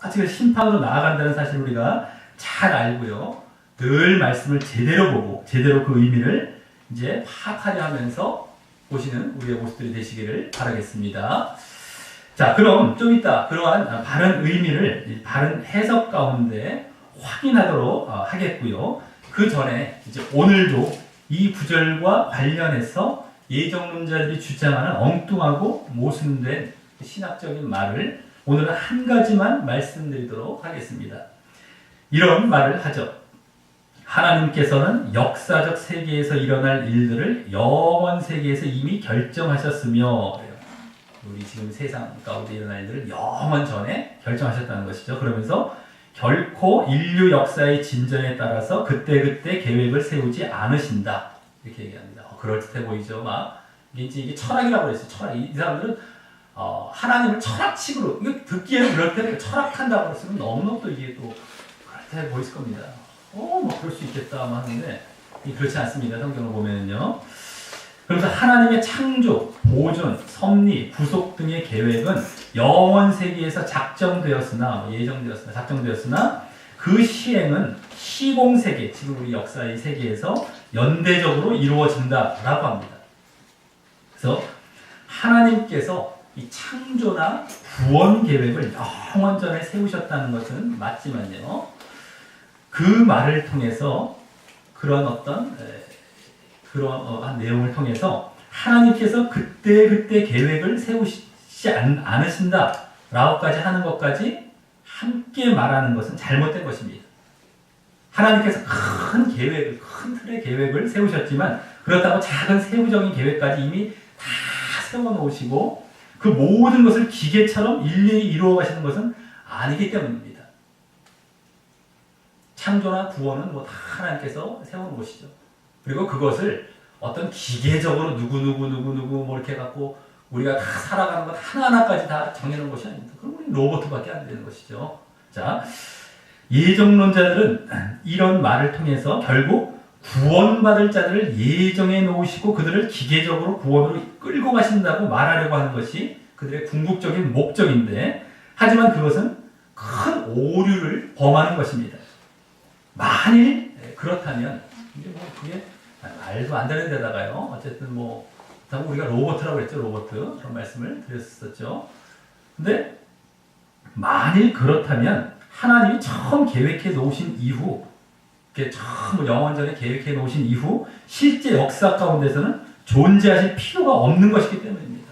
지금 심판으로 나아간다는 사실을 우리가 잘 알고요. 늘 말씀을 제대로 보고 제대로 그 의미를 이제 파악하려 하면서 보시는 우리의 모습들이 되시기를 바라겠습니다. 자, 그럼 좀 이따 그러한 바른 의미를 바른 해석 가운데 확인하도록 하겠고요. 그 전에 이제 오늘도 이 구절과 관련해서 예정론자들이 주장하는 엉뚱하고 모순된 신학적인 말을 오늘은 한 가지만 말씀드리도록 하겠습니다. 이런 말을 하죠. 하나님께서는 역사적 세계에서 일어날 일들을 영원 세계에서 이미 결정하셨으며, 우리 지금 세상 가운데 일어날 일들을 영원 전에 결정하셨다는 것이죠. 그러면서 결코 인류 역사의 진전에 따라서 그때그때 계획을 세우지 않으신다. 이렇게 얘기합니다. 그럴듯해 보이죠. 막 이게 철학이라고 그랬어요. 철학. 이 사람들은 하나님을 철학식으로, 이거 듣기에는 그럴듯해, 철학한다고 그랬으면 너무너무 또 이게 또 그럴듯해 보일 겁니다. 뭐 그럴 수 있겠다 하는데 그렇지 않습니다. 성경을 보면은요. 그래서 하나님의 창조, 보존, 섭리, 구속 등의 계획은 영원 세계에서 작정되었으나 그 시행은 시공 세계, 지금 우리 역사의 세계에서 연대적으로 이루어진다라고 합니다. 그래서 하나님께서 이 창조나 구원 계획을 영원 전에 세우셨다는 것은 맞지만요. 그 말을 통해서 그러한 내용을 통해서 하나님께서 그때 계획을 세우시지 않으신다라고까지 하는 것까지 함께 말하는 것은 잘못된 것입니다. 하나님께서 큰 틀의 계획을 세우셨지만 그렇다고 작은 세부적인 계획까지 이미 다 세워놓으시고 그 모든 것을 기계처럼 일일이 이루어 가시는 것은 아니기 때문입니다. 창조나 구원은 다 하나님께서 세워놓은 것이죠. 그리고 그것을 어떤 기계적으로 누구 뭐 이렇게 해갖고 우리가 다 살아가는 것 하나하나까지 다 정해놓은 것이 아닙니다. 그럼 우리 로봇밖에 안 되는 것이죠. 자, 예정론자들은 이런 말을 통해서 결국 구원받을 자들을 예정해 놓으시고 그들을 기계적으로 구원으로 끌고 가신다고 말하려고 하는 것이 그들의 궁극적인 목적인데, 하지만 그것은 큰 오류를 범하는 것입니다. 만일 그렇다면 이제 그게 말도 안 되는 데다가요. 어쨌든 우리가 로봇이라고 했죠. 로봇 그런 말씀을 드렸었죠. 근데 만일 그렇다면 하나님이 처음 계획해 놓으신 이후, 처음 영원전에 계획해 놓으신 이후 실제 역사 가운데서는 존재하실 필요가 없는 것이기 때문입니다.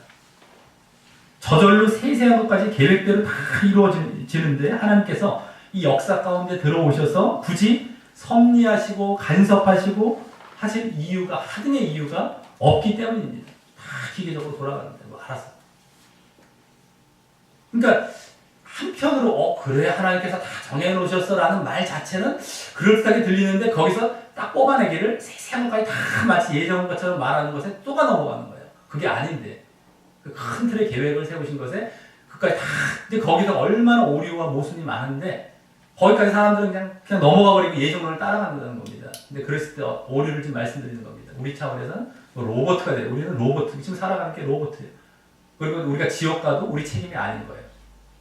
저절로 세세한 것까지 계획대로 다 이루어지는데 하나님께서 이 역사 가운데 들어오셔서 굳이 섭리하시고 간섭하시고 하실 이유가, 하등의 이유가 없기 때문입니다. 다 기계적으로 돌아가는데 알아서. 그러니까 한편으로 그래 하나님께서 다 정해놓으셨어 라는 말 자체는 그럴듯하게 들리는데 거기서 딱 뽑아내기를 세세한 것까지 다 마치 예정한 것처럼 말하는 것에 또가 넘어가는 거예요. 그게 아닌데 그 큰 틀의 계획을 세우신 것에 그까지 다, 근데 거기서 얼마나 오류와 모순이 많은데 거기까지 사람들은 그냥 넘어가 버리고 예정론을 따라간다는 겁니다. 근데 그랬을 때 오류를 좀 말씀드리는 겁니다. 우리 차원에서는 로봇가 돼요. 우리는 로봇, 지금 살아가는 게 로봇이에요. 그리고 우리가 지옥 가도 우리 책임이 아닌 거예요.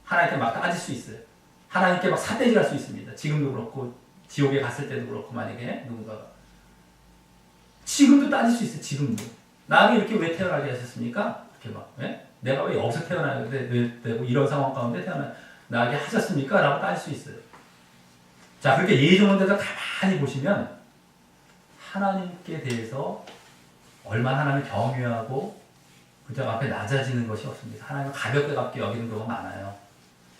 하나님께 막 따질 수 있어요. 하나님께 막 삿대질할 수 있습니다. 지금도 그렇고 지옥에 갔을 때도 그렇고, 만약에 누군가가 지금도 따질 수 있어요. 지금도 나에게 이렇게 왜 태어나게 하셨습니까? 이렇게 막 내가 왜 여기서 태어나야 되고 이런 상황 가운데 나게 하셨습니까? 라고 따질 수 있어요. 자, 그렇게 예정론자들 가만히 보시면 하나님께 대해서 얼마나 하나님을 경외하고 그저 앞에 낮아지는 것이 없습니다. 하나님을 가볍게 여기는 경우가 많아요.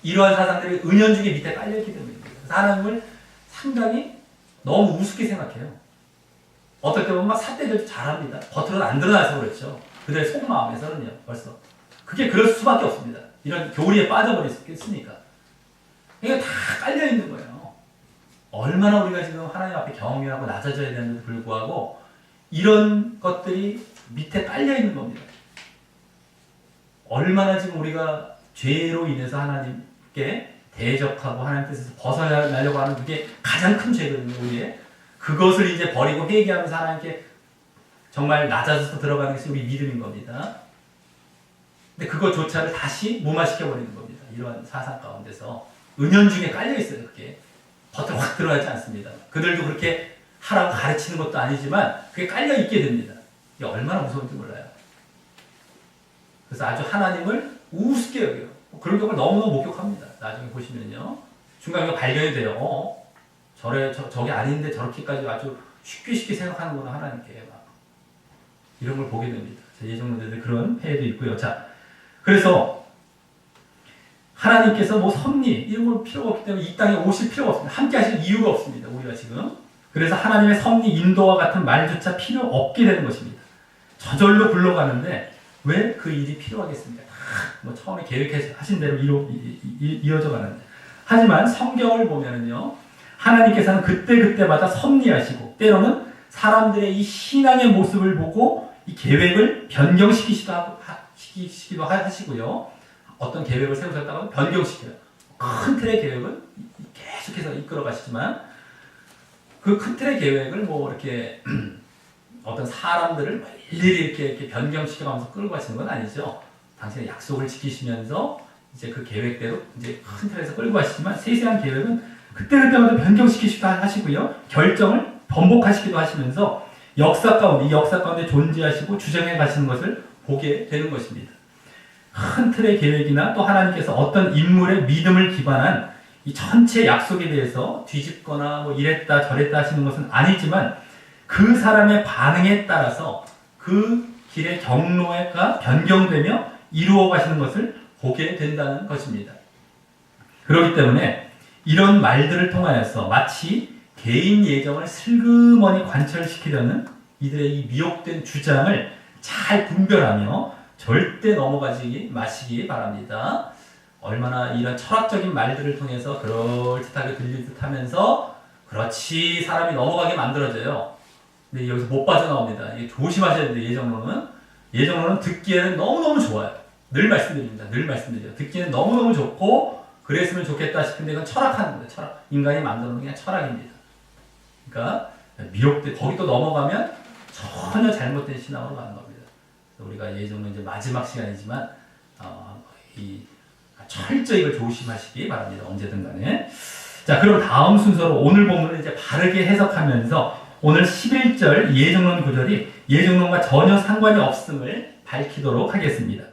이러한 사상들이 은연중에 밑에 깔려있기 때문입니다. 그래서 하나님을 상당히 너무 우습게 생각해요. 어떨 때 보면 막 삿대질도 잘합니다. 겉으로는 안 드러나서 그렇죠. 그들의 속마음에서는요, 벌써. 그게 그럴 수밖에 없습니다. 이런 교리에 빠져버렸으니까. 이게 다 깔려있는 거예요. 얼마나 우리가 지금 하나님 앞에 경외하고 낮아져야 되는데도 불구하고 이런 것들이 밑에 깔려있는 겁니다. 얼마나 지금 우리가 죄로 인해서 하나님께 대적하고 하나님 뜻에서 벗어나려고 하는 그게 가장 큰 죄거든요. 우리의 그것을 이제 버리고 회개하면서 하나님께 정말 낮아져서 들어가는 것이 우리 믿음인 겁니다. 근데 그것조차를 다시 무마시켜버리는 겁니다. 이러한 사상 가운데서. 은연중에 깔려 있어요. 그게 버튼 확 들어가지 않습니다. 그들도 그렇게 하라고 가르치는 것도 아니지만 그게 깔려 있게 됩니다. 이게 얼마나 무서운지 몰라요. 그래서 아주 하나님을 우습게 여겨요. 그런 경우를 너무너무 목격합니다. 나중에 보시면요. 중간에 발견이 돼요. 저게 아닌데 저렇게까지 아주 쉽게 생각하는구나, 하나님께. 막. 이런 걸 보게 됩니다. 예정론자들 그런 폐해도 있고요. 자, 그래서 하나님께서 뭐 섭리, 이런 걸 필요가 없기 때문에 이 땅에 오실 필요가 없습니다. 함께 하실 이유가 없습니다. 우리가 지금. 그래서 하나님의 섭리, 인도와 같은 말조차 필요 없게 되는 것입니다. 저절로 굴러가는데 왜 그 일이 필요하겠습니까? 뭐 처음에 계획하신 대로 이어져 가는데. 하지만 성경을 보면은요, 하나님께서는 그때마다 섭리하시고, 때로는 사람들의 이 신앙의 모습을 보고 이 계획을 변경시키기도 하시고요. 어떤 계획을 세우셨다가 변경시켜요. 큰 틀의 계획은 계속해서 이끌어 가시지만, 그 큰 틀의 계획을 뭐 이렇게 어떤 사람들을 일일이 이렇게 변경시켜가면서 끌고 가시는 건 아니죠. 당신의 약속을 지키시면서 이제 그 계획대로 이제 큰 틀에서 끌고 가시지만, 세세한 계획은 그때마다 변경시키기도 하시고요. 결정을 번복하시기도 하시면서 이 역사 가운데 존재하시고 주장해 가시는 것을 보게 되는 것입니다. 큰 틀의 계획이나 또 하나님께서 어떤 인물의 믿음을 기반한 이 전체 약속에 대해서 뒤집거나 뭐 이랬다 저랬다 하시는 것은 아니지만, 그 사람의 반응에 따라서 그 길의 경로가 변경되며 이루어 가시는 것을 보게 된다는 것입니다. 그렇기 때문에 이런 말들을 통하여서 마치 개인 예정을 슬그머니 관철시키려는 이들의 이 미혹된 주장을 잘 분별하며 절대 넘어가지 마시기 바랍니다. 얼마나 이런 철학적인 말들을 통해서 그럴듯하게 들릴 듯 하면서 그렇지 사람이 넘어가게 만들어져요. 근데 여기서 못 빠져나옵니다. 이게 조심하셔야 돼요. 예정론은 듣기에는 너무너무 좋아요. 늘 말씀드립니다. 늘 말씀드려요. 듣기에는 너무너무 좋고 그랬으면 좋겠다 싶은데 이건 철학하는 거예요. 철학. 인간이 만드는 그냥 철학입니다. 그러니까 미혹돼 거기 또 넘어가면 전혀 잘못된 신앙으로 가는 겁니다. 그래서 우리가 예정론 이제 마지막 시간이지만 철저히 이걸 조심하시기 바랍니다. 언제든 간에. 자, 그럼 다음 순서로 오늘 본문을 이제 바르게 해석하면서 오늘 11절 예정론 구절이 예정론과 전혀 상관이 없음을 밝히도록 하겠습니다.